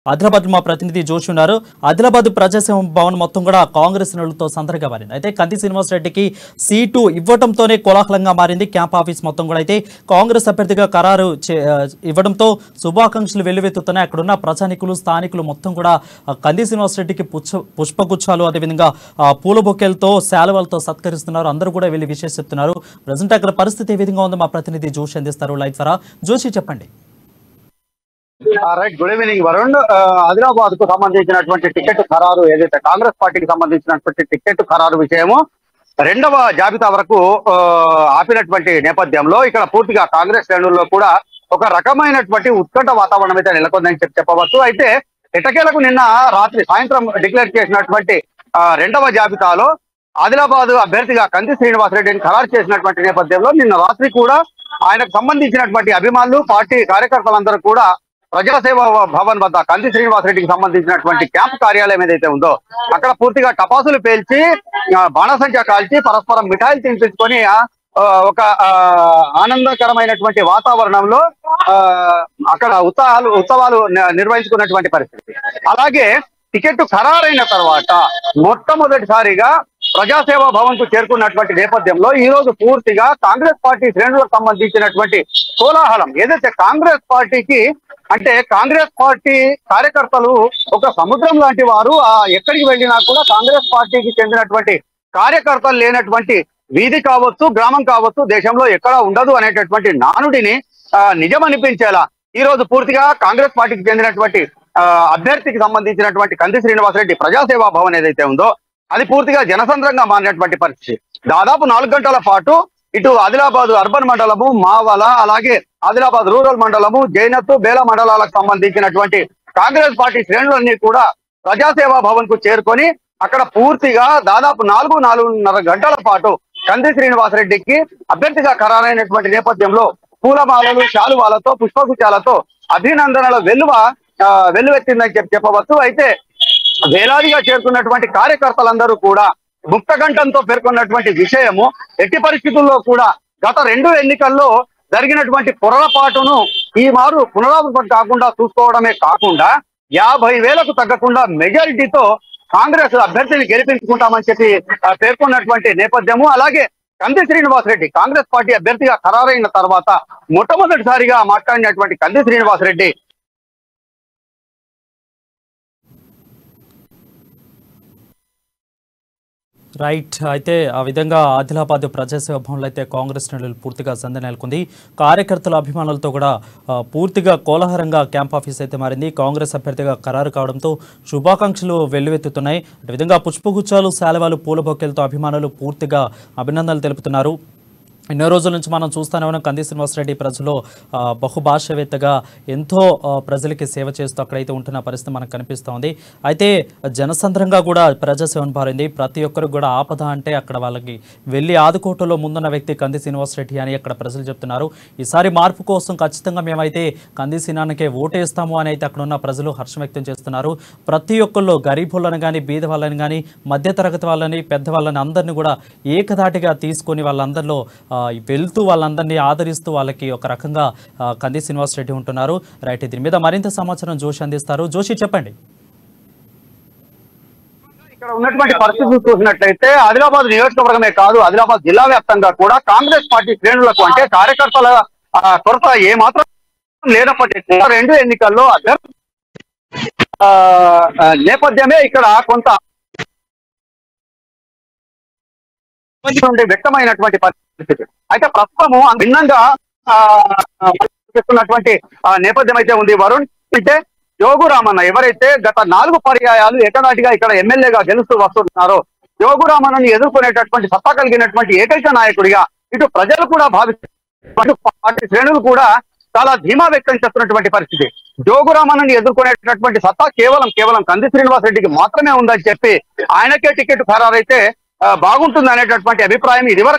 ఆదిలాబాద్ మా ప్రతినిధి జోషి ఉన్నారు. ఆదిలాబాద్ ప్రజాసేవ భవన్ మొత్తం కూడా కాంగ్రెస్ నేతలతో సందడిగా మారింది. అయితే కంది శ్రీనివాస్ రెడ్డికి సీటు ఇవ్వడంతోనే కోలాహలంగా మారింది. క్యాంప్ ఆఫీస్ మొత్తం కూడా అయితే కాంగ్రెస్ అభ్యర్థిగా ఖరారు ఇవ్వడంతో శుభాకాంక్షలు వెల్లువెత్తుతున్నాయి. అక్కడున్న ప్రజానికులు స్థానికులు మొత్తం కూడా కంది శ్రీనివాస్ రెడ్డికి పుష్పగుచ్చాలు అదేవిధంగా పూల బొకేలతో శాలువాలతో సత్కరిస్తున్నారు. అందరూ కూడా వెళ్ళి విషయం చెప్తున్నారు. ప్రజెంట్ అక్కడ పరిస్థితి ఏ విధంగా ఉందో మా ప్రతినిధి జోషి అందిస్తారు లైవ్ ద్వారా. జోషి చెప్పండి. Right, good evening Varun. Adilabad కు సంబంధించినటువంటి టికెట్ ఖరారు ఏదైతే కాంగ్రెస్ పార్టీకి సంబంధించినటువంటి టికెట్ ఖరారు విషయము రెండవ జాబితా వరకు ఆపినటువంటి నేపథ్యంలో ఇక్కడ పూర్తిగా కాంగ్రెస్ శ్రేణుల్లో కూడా ఒక రకమైనటువంటి ఉత్కంఠ వాతావరణం అయితే నెలకొందని చెప్పవచ్చు. అయితే ఎటకేలకు నిన్న రాత్రి సాయంత్రం డిక్లేర్ చేసినటువంటి రెండవ జాబితాలో ఆదిలాబాద్ అభ్యర్థిగా కంది శ్రీనివాస్ రెడ్డిని ఖరారు చేసినటువంటి నేపథ్యంలో నిన్న రాత్రి కూడా ఆయనకు సంబంధించినటువంటి అభిమానులు పార్టీ కార్యకర్తలందరూ కూడా ప్రజాసేవ భవన్ వద్ద కంది శ్రీనివాస్ రెడ్డికి సంబంధించినటువంటి క్యాంప్ కార్యాలయం ఏదైతే ఉందో అక్కడ పూర్తిగా టపాసులు పేల్చి బాణసంచా కాల్చి పరస్పరం మిఠాయిలు తినిపించుకొని ఒక ఆనందకరమైనటువంటి వాతావరణంలో అక్కడ ఉత్సవాలు నిర్వహించుకున్నటువంటి పరిస్థితి. అలాగే టికెట్ ఖరారైన తర్వాత మొట్టమొదటిసారిగా ప్రజాసేవ భవన్ కు చేరుకున్నటువంటి నేపథ్యంలో ఈ రోజు పూర్తిగా కాంగ్రెస్ పార్టీ శ్రేణులకు సంబంధించినటువంటి కోలాహలం ఏదైతే కాంగ్రెస్ పార్టీకి అంటే కాంగ్రెస్ పార్టీ కార్యకర్తలు ఒక సముద్రం లాంటి వారు ఎక్కడికి వెళ్ళినా కూడా కాంగ్రెస్ పార్టీకి చెందినటువంటి కార్యకర్తలు లేనటువంటి వీధి కావచ్చు గ్రామం కావచ్చు దేశంలో ఎక్కడా ఉండదు అనేటటువంటి నానుడిని నిజం అనిపించేలా ఈ రోజు పూర్తిగా కాంగ్రెస్ పార్టీకి చెందినటువంటి అభ్యర్థికి సంబంధించినటువంటి కంది శ్రీనివాస్ రెడ్డి ప్రజాసేవా భవన్ ఏదైతే ఉందో అది పూర్తిగా జనసంద్రంగా మారినటువంటి పరిస్థితి. దాదాపు 4 గంటల పాటు ఇటు ఆదిలాబాద్ అర్బన్ మండలము మావల అలాగే ఆదిలాబాద్ రూరల్ మండలము జైనత్ బేల మండలాలకు సంబంధించినటువంటి కాంగ్రెస్ పార్టీ శ్రేణులన్నీ కూడా ప్రజాసేవా భవన్ కు చేరుకొని అక్కడ పూర్తిగా దాదాపు 4-4.5 గంటల పాటు కంది శ్రీనివాస్ రెడ్డికి అభ్యర్థిగా ఖరారైనటువంటి నేపథ్యంలో పూలమాలలు శాలువాలతో పుష్పగుచ్చాలతో అభినందనల వెల్లువెత్తిందని చెప్పవచ్చు. అయితే వేలాదిగా చేరుకున్నటువంటి కార్యకర్తలందరూ కూడా ముక్తకంఠంతో పేర్కొన్నటువంటి విషయము ఎట్టి పరిస్థితుల్లో కూడా గత 2 ఎన్నికల్లో జరిగినటువంటి పొరపాటును ఈ మారు పునరావృతం కాకుండా చూసుకోవడమే కాకుండా 50,000కు తగ్గకుండా మెజారిటీతో కాంగ్రెస్ అభ్యర్థిని గెలిపించుకుంటామని చెప్పి పేర్కొన్నటువంటి నేపథ్యము. అలాగే కంది శ్రీనివాస్ రెడ్డి కాంగ్రెస్ పార్టీ అభ్యర్థిగా ఖరారైన తర్వాత మొట్టమొదటిసారిగా మాట్లాడినటువంటి కంది శ్రీనివాస్ రెడ్డి రైట్. అయితే ఆ విధంగా ఆదిలాబాద్ ప్రజాసేవ భవన్లో అయితే కాంగ్రెస్ నేతలు పూర్తిగా సందడి నెలకొంది. కార్యకర్తల అభిమానులతో కూడా పూర్తిగా కోలాహలంగా క్యాంప్ ఆఫీస్ అయితే మారింది. కాంగ్రెస్ అభ్యర్థిగా ఖరారు కావడంతో శుభాకాంక్షలు వెల్లువెత్తుతున్నాయి. అటు విధంగా పుష్పగుచ్చాలు శాలువాలు పూల బొకేలతో అభిమానులు పూర్తిగా అభినందనలు తెలుపుతున్నారు. ఎన్నో రోజుల నుంచి మనం చూస్తూనే ఉన్నాం కంది శ్రీనివాస్ రెడ్డి ప్రజలు బహుభాషావేత్తగా ఎంతో ప్రజలకి సేవ చేస్తూ అక్కడైతే ఉంటున్న పరిస్థితి మనకు కనిపిస్తోంది. అయితే జనసంద్రంగా కూడా ప్రజాసేవను మారింది. ప్రతి ఒక్కరికి కూడా ఆపద అంటే అక్కడ వాళ్ళకి వెళ్ళి ఆదుకోవటంలో ముందున్న వ్యక్తి కంది శ్రీనివాస్ రెడ్డి అని అక్కడ ప్రజలు చెప్తున్నారు. ఈసారి మార్పు కోసం ఖచ్చితంగా మేమైతే కంది శ్రీనానికే ఓటేస్తాము అని అయితే అక్కడ ఉన్న ప్రజలు హర్షం వ్యక్తం చేస్తున్నారు. ప్రతి ఒక్కళ్ళు గరీబులను కానీ బీద వాళ్ళని కానీ మధ్యతరగతి వాళ్ళని పెద్దవాళ్ళని అందరినీ కూడా ఏకధాటిగా తీసుకొని వాళ్ళందరిలో వెళ్తూ వాళ్ళందరినీ ఆదరిస్తూ వాళ్ళకి ఒక రకంగా కంది శ్రీనివాస్ రెడ్డి ఉంటున్నారు. రైట్, దీని మీద మరింత సమాచారం జోషి అందిస్తారు. జోషి చెప్పండి. ఇక్కడ ఉన్నటువంటి పరిస్థితులు చూసినట్లయితే ఆదిలాబాద్ నియోజకవర్గమే కాదు ఆదిలాబాద్ జిల్లా వ్యాప్తంగా కూడా కాంగ్రెస్ పార్టీ శ్రేణులకు అంటే కార్యకర్తల కొరత ఏమాత్రం లేనప్పటికీ 2 ఎన్నికల్లో నేపథ్యమే ఇక్కడ కొంత వ్యక్తమైనటువంటి పరిస్థితి. అయితే ప్రస్తుతము భిన్నంగా చెప్తున్నటువంటి నేపథ్యం అయితే ఉంది వరుణ్. అంటే యోగు రామన్న ఎవరైతే గత 4 పర్యాయాలు ఏకనాటిగా ఇక్కడ ఎమ్మెల్యేగా గెలుస్తూ వస్తున్నారో యోగు రామన్నని ఎదుర్కొనేటటువంటి సత్తా కలిగినటువంటి ఏకైక నాయకుడిగా ఇటు ప్రజలు కూడా భావిస్తారు, పార్టీ శ్రేణులు కూడా చాలా ధీమా వ్యక్తం చేస్తున్నటువంటి పరిస్థితి. జోగు రామన్నని ఎదుర్కొనేటటువంటి సత్తా కేవలం కంది శ్రీనివాస్ రెడ్డికి మాత్రమే ఉందని చెప్పి ఆయనకే టికెట్ ఖరారైతే బాగుంటుంది అనేటటువంటి అభిప్రాయం ఇదివరకు